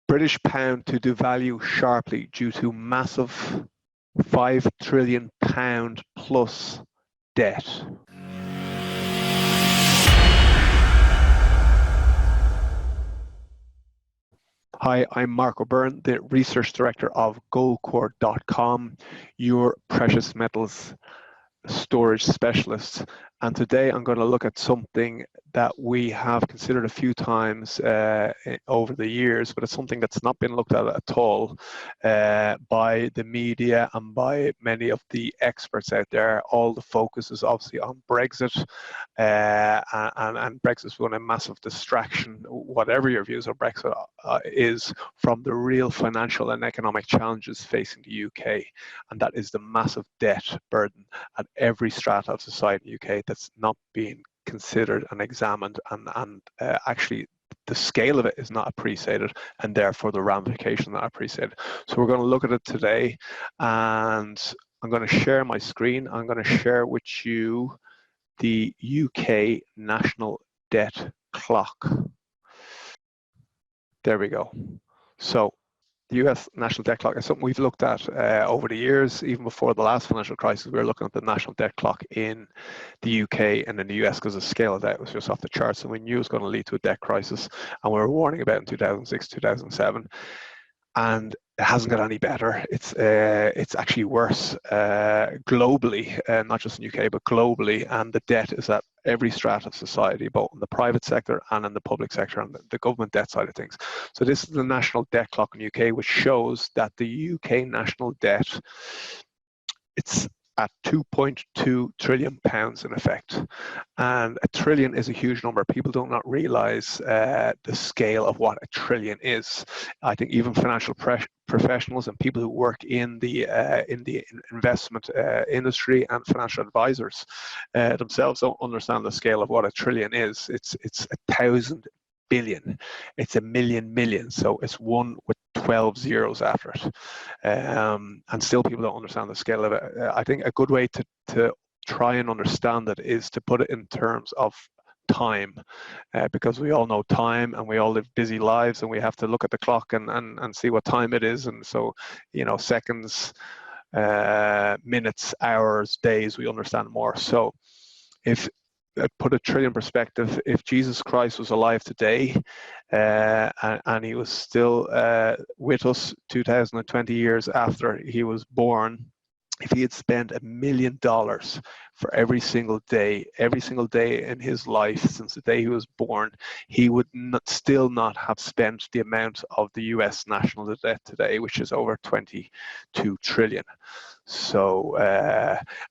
British pound to devalue sharply due to massive £5 trillion plus debt. Hi, I'm Mark O'Byrne, the Research Director of GoldCore.com, your precious metals storage specialist. And today I'm going to look at something that we have considered a few times over the years, but it's something that's not been looked at all by the media and by many of the experts out there. All the focus is obviously on Brexit, and Brexit's been a massive distraction, whatever your views on Brexit is, from the real financial and economic challenges facing the UK, and that is the massive debt burden at every strata of society in the UK that's not being considered and examined, and actually the scale of it is not appreciated, and therefore the ramifications are not appreciated. So we're going to look at it today, and I'm going to share my screen. I'm going to share with you the UK national debt clock. There we go. So the US national debt clock is something we've looked at over the years. Even before the last financial crisis, we were looking at the national debt clock in the UK and in the US because the scale of debt was just off the charts, and we knew it was going to lead to a debt crisis, and we were warning about it in 2006, 2007. And it hasn't got any better. It's actually worse globally, not just in the UK, but globally. And the debt is at every strata of society, both in the private sector and in the public sector, and the government debt side of things. So this is the national debt clock in the UK, which shows that the UK national debt, it's at £2.2 trillion in effect. And a trillion is a huge number. People do not realize the scale of what a trillion is. I think even financial professionals and people who work in the investment industry and financial advisors themselves don't understand the scale of what a trillion is. It's 1,000 billion. It's a million. So it's one with 12 zeros after it, and still people don't understand the scale of it. I think a good way to try and understand it is to put it in terms of time, because we all know time and we all live busy lives, and we have to look at the clock and see what time it is. And so, you know, seconds, minutes, hours, days, we understand more. So if put a trillion perspective, if Jesus Christ was alive today and he was still with us 2020 years after he was born, if he had spent $1 million for every single day in his life since the day he was born, he would still not have spent the amount of the US national debt today, which is over 22 trillion. So,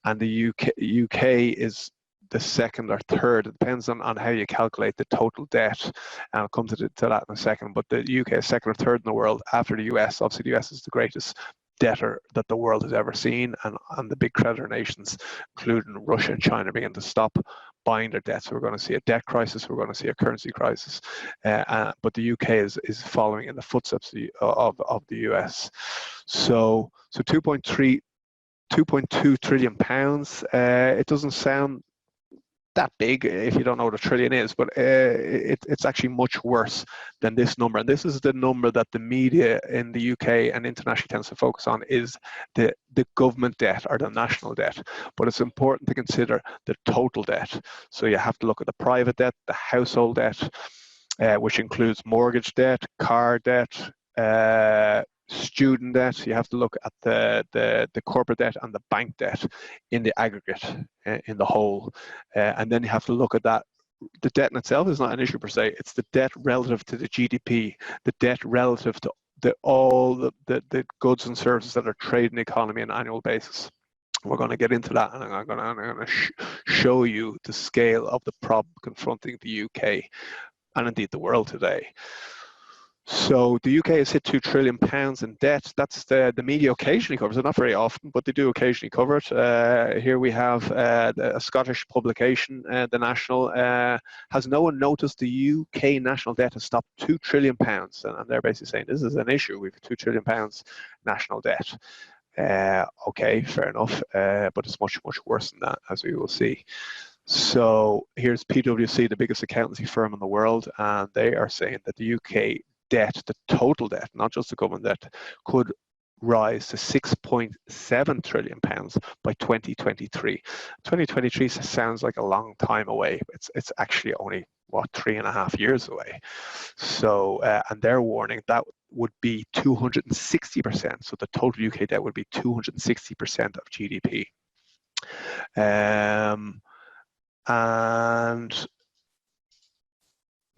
and the UK is the second or third. It depends on how you calculate the total debt, and I'll come to that in a second. But the UK is second or third in the world after the US. Obviously, the US is the greatest debtor that the world has ever seen, and the big creditor nations, including Russia and China, begin to stop buying their debts. We're going to see a debt crisis. We're going to see a currency crisis. But the UK is following in the footsteps of the US. So 2.2 trillion pounds. It doesn't sound that big if you don't know what a trillion is, but it's actually much worse than this number. And this is the number that the media in the UK and internationally tends to focus on, is the government debt or the national debt. But it's important to consider the total debt. So you have to look at the private debt, the household debt, which includes mortgage debt, car debt, student debt. You have to look at the corporate debt and the bank debt in the aggregate, in the whole, and then you have to look at that. The debt in itself is not an issue per se. It's the debt relative to the GDP, the debt relative to all the goods and services that are traded in the economy on an annual basis. We're going to get into that, and I'm going to show you the scale of the problem confronting the UK and indeed the world today. So the UK has hit £2 trillion in debt. That's the media occasionally covers it, not very often, but they do occasionally cover it. Here we have a Scottish publication, The National. Has no one noticed the UK national debt has stopped £2 trillion? And they're basically saying this is an issue. We've £2 trillion national debt. Okay, fair enough, but it's much, much worse than that, as we will see. So here's PwC, the biggest accountancy firm in the world, and they are saying that the UK debt, the total debt, not just the government debt, could rise to £6.7 trillion by 2023. 2023 sounds like a long time away. It's actually only, what, 3.5 years away. So, and they're warning that would be 260%. So the total UK debt would be 260% of GDP. And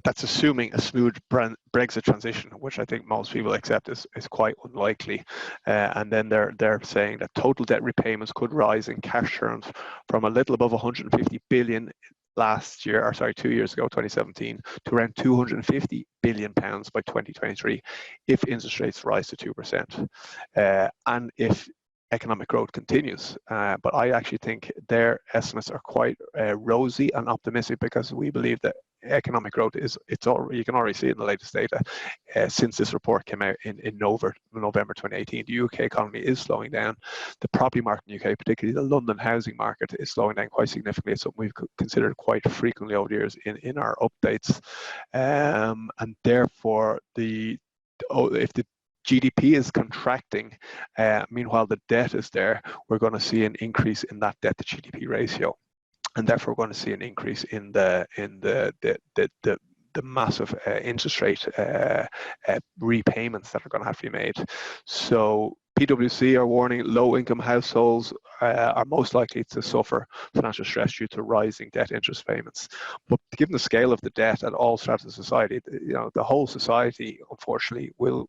that's assuming a smooth Brexit transition, which I think most people accept is quite unlikely. And then they're saying that total debt repayments could rise in cash terms from a little above 150 billion last year, or sorry, 2 years ago, 2017, to around 250 billion pounds by 2023, if interest rates rise to 2%, and if economic growth continues. But I actually think their estimates are quite rosy and optimistic, because we believe that economic growth you can already see it in the latest data since this report came out in November 2018. The UK economy is slowing down. The property market in the UK, particularly the London housing market, is slowing down quite significantly. It's something we've considered quite frequently over the years in our updates, and therefore if the GDP is contracting, meanwhile the debt is there, we're going to see an increase in that debt to GDP ratio, and therefore we're going to see an increase in the massive interest rate repayments that are going to have to be made. So PwC are warning low-income households are most likely to suffer financial stress due to rising debt interest payments. But given the scale of the debt at all strata of society, the whole society, unfortunately, will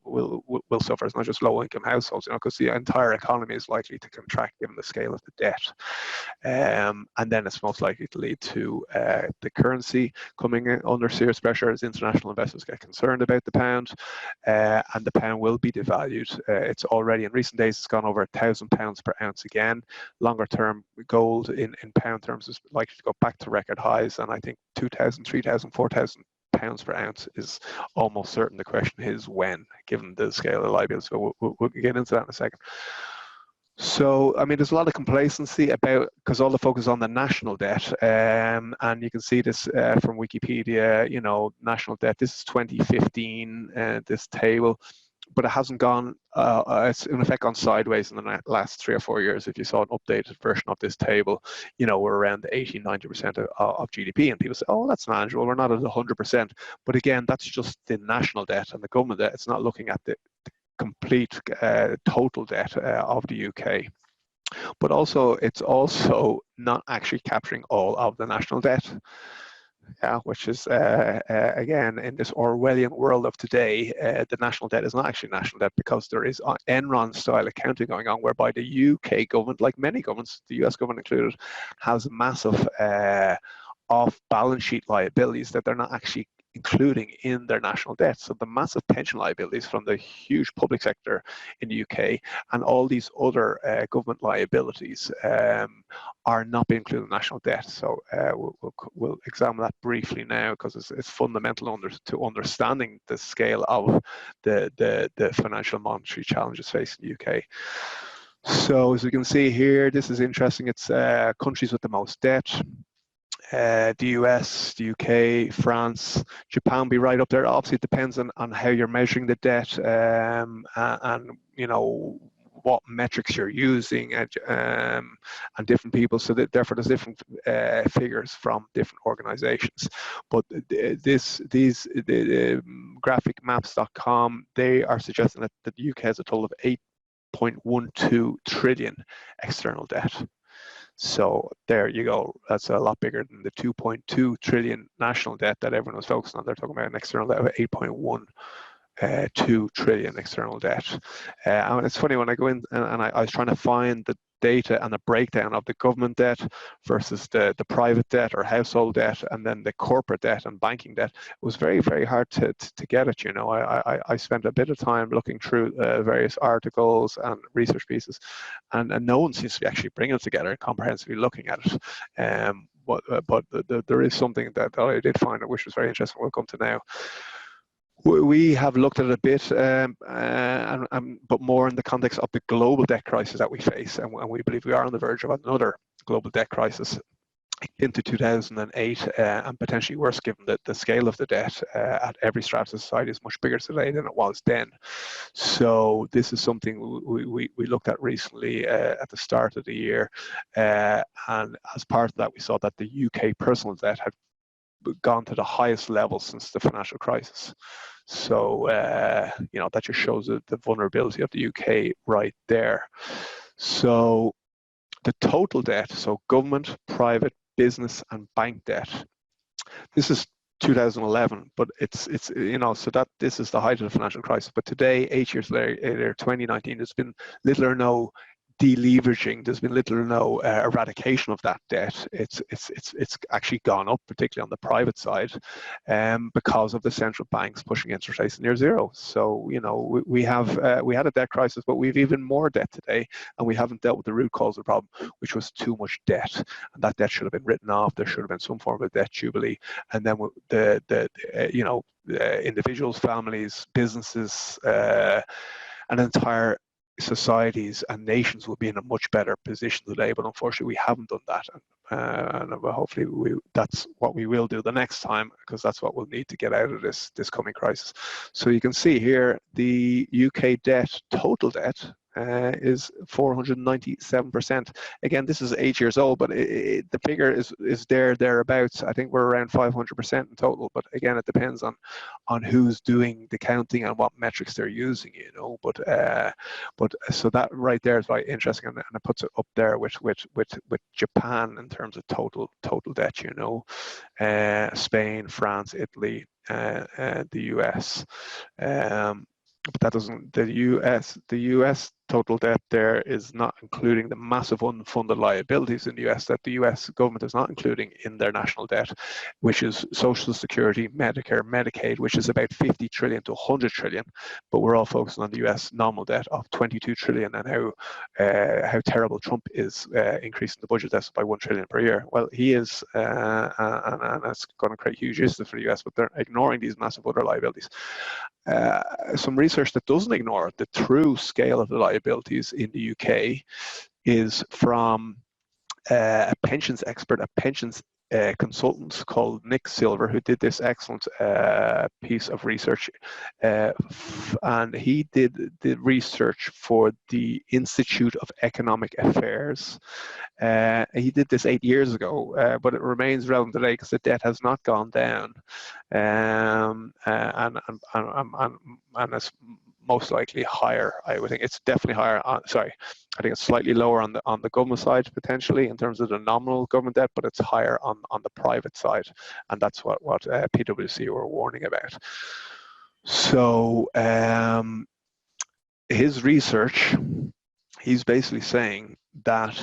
suffer. It's not just low-income households, because the entire economy is likely to contract given the scale of the debt. And then it's most likely to lead to the currency coming in under serious pressure as international investors get concerned about the pound, and the pound will be devalued. It's already, in recent days, it's gone over £1,000 per ounce again. Longer term gold in pound terms is likely to go back to record highs, and I think 2,000, 3,000, 4,000 pounds per ounce is almost certain. The question is when, given the scale of liabilities. So we'll get into that in a second. So, I mean, there's a lot of complacency because all the focus is on the national debt, and you can see this from Wikipedia, national debt. This is 2015, this table, but it hasn't gone, it's in effect gone sideways in the last 3 or 4 years. If you saw an updated version of this table, we're around 80, 90% of GDP, and people say, oh, that's manageable, we're not at 100%. But again, that's just the national debt and the government debt. It's not looking at the complete total debt of the UK. But also, it's also not actually capturing all of the national debt. Which is, again, in this Orwellian world of today, the national debt is not actually national debt, because there is Enron-style accounting going on, whereby the UK government, like many governments, the US government included, has massive off-balance sheet liabilities that they're not actually including in their national debt. So the massive pension liabilities from the huge public sector in the UK and all these other government liabilities are not being included in national debt. So we'll examine that briefly now, because it's fundamental to understanding the scale of the financial monetary challenges facing the UK. So as you can see here, this is interesting. It's countries with the most debt. The US, the UK, France, Japan be right up there. Obviously, it depends on how you're measuring the debt, and what metrics you're using, and different people. So therefore, there's different figures from different organizations. But these graphicmaps.com, they are suggesting that the UK has a total of 8.12 trillion external debt. So there you go. That's a lot bigger than the 2.2 trillion national debt that everyone was focused on. They're talking about an external debt of 8.12 trillion external debt. And it's funny, when I go in and I was trying to find the data and the breakdown of the government debt versus the private debt or household debt, and then the corporate debt and banking debt, it was very, very hard to get it. I spent a bit of time looking through various articles and research pieces, and no one seems to be actually bringing it together and comprehensively looking at it. But there is something that I did find, which was very interesting. We'll come to now. We have looked at it a bit, but more in the context of the global debt crisis that we face, and we believe we are on the verge of another global debt crisis. into 2008, and potentially worse given that the scale of the debt at every strata of society is much bigger today than it was then. So this is something we looked at recently at the start of the year, and as part of that we saw that the UK personal debt had gone to the highest level since the financial crisis. So that just shows the vulnerability of the UK right there. So the total debt, so government, private, business, and bank debt. This is 2011, but it's so that this is the height of the financial crisis. But today, 8 years later, 2019, there's been little or no deleveraging. There's been little or no eradication of that debt. It's actually gone up, particularly on the private side, because of the central banks pushing interest rates near zero. So we had a debt crisis, but we've even more debt today, and we haven't dealt with the root cause of the problem, which was too much debt, and that debt should have been written off. There should have been some form of debt jubilee, and then individuals, families, businesses, and entire societies and nations will be in a much better position today, but unfortunately we haven't done that, and hopefully that's what we will do the next time, because that's what we'll need to get out of this coming crisis. So you can see here the UK debt, total debt, is 497%. Again, this is 8 years old, but the figure is thereabouts. I think we're around 500% in total, but again, it depends on who's doing the counting and what metrics they're using, but so that right there is very interesting, and it puts it up there with Japan in terms of total debt, Spain, France, Italy, the US. But that doesn't, the US total debt there is not including the massive unfunded liabilities in the US that the US government is not including in their national debt, which is Social Security, Medicare, Medicaid, which is about 50 trillion to 100 trillion. But we're all focusing on the US nominal debt of 22 trillion, and how terrible Trump is increasing the budget deficit by 1 trillion per year. Well, he is, and that's going to create huge issues for the US, but they're ignoring these massive other liabilities. Some research that doesn't ignore the true scale of the liabilities in the UK is from a pensions expert, a pensions consultant called Nick Silver, who did this excellent piece of research, and he did the research for the Institute of Economic Affairs. He did this 8 years ago, but it remains relevant today because the debt has not gone down, and it's most likely higher. I would think it's definitely higher. I think it's slightly lower on the government side potentially in terms of the nominal government debt, but it's higher on the private side, and that's what PwC were warning about. So his research, he's basically saying that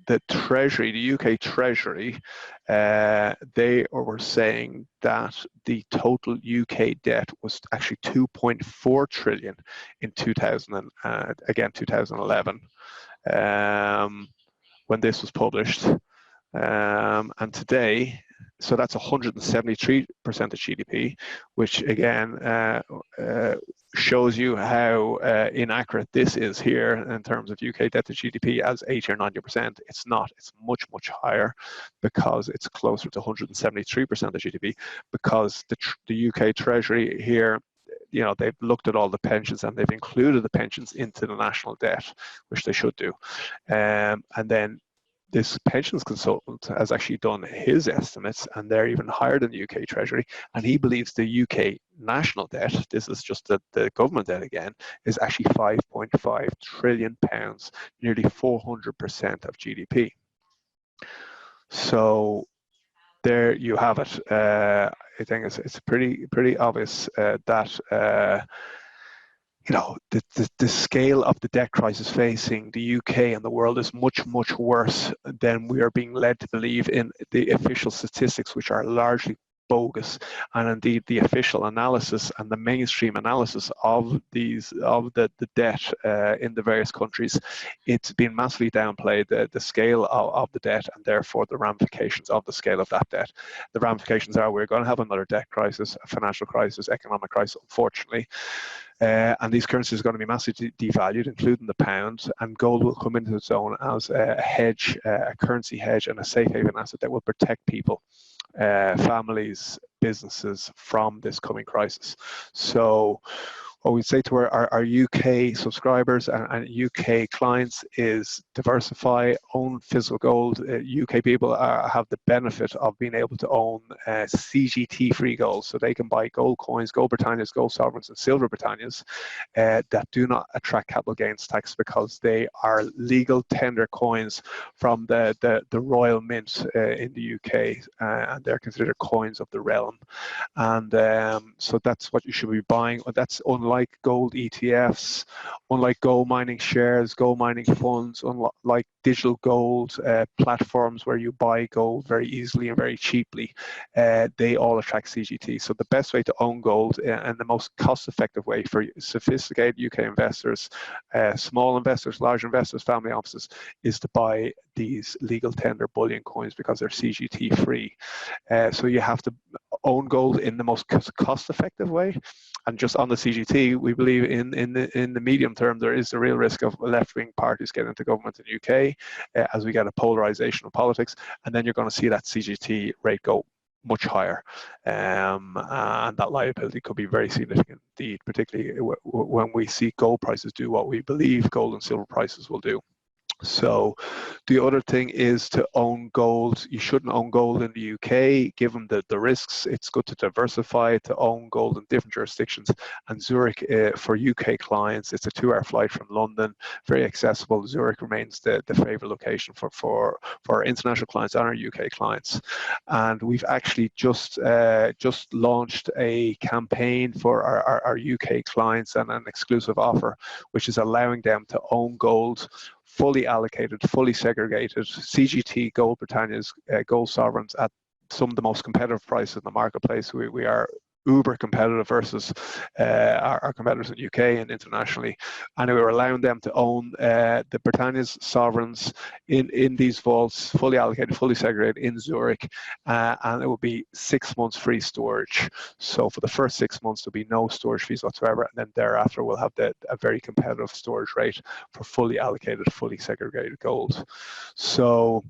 the Treasury, the UK Treasury, they were saying that the total UK debt was actually 2.4 trillion in 2011, when this was published, and today. So that's 173% of GDP, which again shows you how inaccurate this is here in terms of UK debt to GDP as 80 or 90%. It's not. It's much, much higher, because it's closer to 173% of GDP, because the UK Treasury here, they've looked at all the pensions and they've included the pensions into the national debt, which they should do. And then this pensions consultant has actually done his estimates, and they're even higher than the UK Treasury, and he believes the UK national debt, this is just the government debt again, is actually £5.5 trillion, nearly 400% of GDP. So there you have it. I think it's pretty obvious that the scale of the debt crisis facing the UK and the world is much, much worse than we are being led to believe in the official statistics, which are largely bogus. And indeed, the official analysis and the mainstream analysis of the debt in the various countries, it's been massively downplayed, the scale of the debt, and therefore the ramifications of the scale of that debt. The ramifications are we're going to have another debt crisis, a financial crisis, economic crisis, unfortunately. And these currencies are going to be massively devalued, including the pound, and gold will come into its own as a hedge, a currency hedge, and a safe haven asset that will protect people, families, businesses from this coming crisis. So what we say to our UK subscribers and UK clients is diversify, own physical gold. UK people have the benefit of being able to own CGT-free gold, so they can buy gold coins, gold Britannias, gold sovereigns, and silver Britannias that do not attract capital gains tax because they are legal tender coins from the Royal Mint in the UK, and they're considered coins of the realm. And so that's what you should be buying. That's unlike gold ETFs, unlike gold mining shares, gold mining funds, unlike digital gold platforms where you buy gold very easily and very cheaply. They all attract CGT. So the best way to own gold and the most cost-effective way for sophisticated UK investors, small investors, large investors, family offices, is to buy these legal tender bullion coins because they're CGT free. So you have to own gold in the most cost-effective way. And just on the CGT, we believe in the medium term there is the real risk of left-wing parties getting into government in the UK as we get a polarization of politics, and then you're going to see that CGT rate go much higher, and that liability could be very significant indeed, particularly when we see gold prices do what we believe gold and silver prices will do. So the other thing is to own gold. You shouldn't own gold in the UK, given the risks. It's good to diversify, to own gold in different jurisdictions. And Zurich, for UK clients, it's a 2-hour flight from London, very accessible. Zurich remains the favorite location for our international clients and our UK clients. And we've actually just launched a campaign for our UK clients and an exclusive offer, which is allowing them to own gold, fully allocated, fully segregated, CGT gold Britannias, gold sovereigns at some of the most competitive prices in the marketplace. We are uber competitive versus our competitors in UK and internationally, and we were allowing them to own the Britannia's sovereigns in these vaults, fully allocated, fully segregated in Zurich, and it will be 6 months free storage. So for the first 6 months there'll be no storage fees whatsoever, and then thereafter we'll have a very competitive storage rate for fully allocated, fully segregated gold. So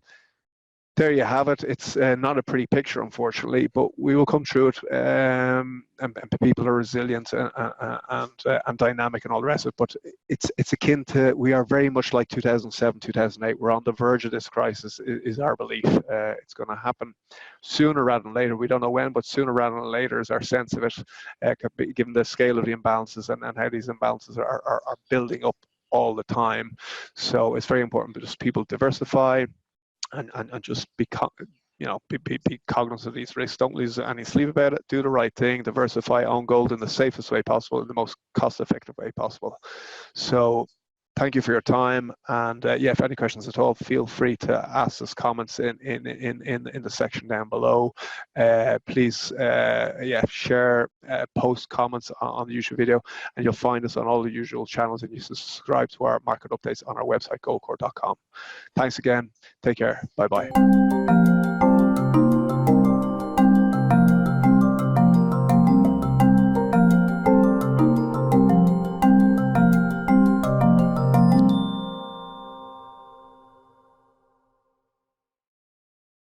there you have it. It's not a pretty picture, unfortunately, but we will come through it. And people are resilient and dynamic and all the rest of it. But it's akin to, we are very much like 2007, 2008. We're on the verge of this crisis, is our belief. It's going to happen sooner rather than later. We don't know when, but sooner rather than later is our sense of it, given the scale of the imbalances and how these imbalances are building up all the time. So it's very important that just people diversify, and just be cognizant of these risks. Don't lose any sleep about it. Do the right thing. Diversify, own gold in the safest way possible, in the most cost-effective way possible. So thank you for your time. And yeah, if any questions at all, feel free to ask us comments in the section down below. Please, yeah, share, post comments on the YouTube video, and you'll find us on all the usual channels, and you subscribe to our market updates on our website, goldcore.com. Thanks again. Take care. Bye-bye.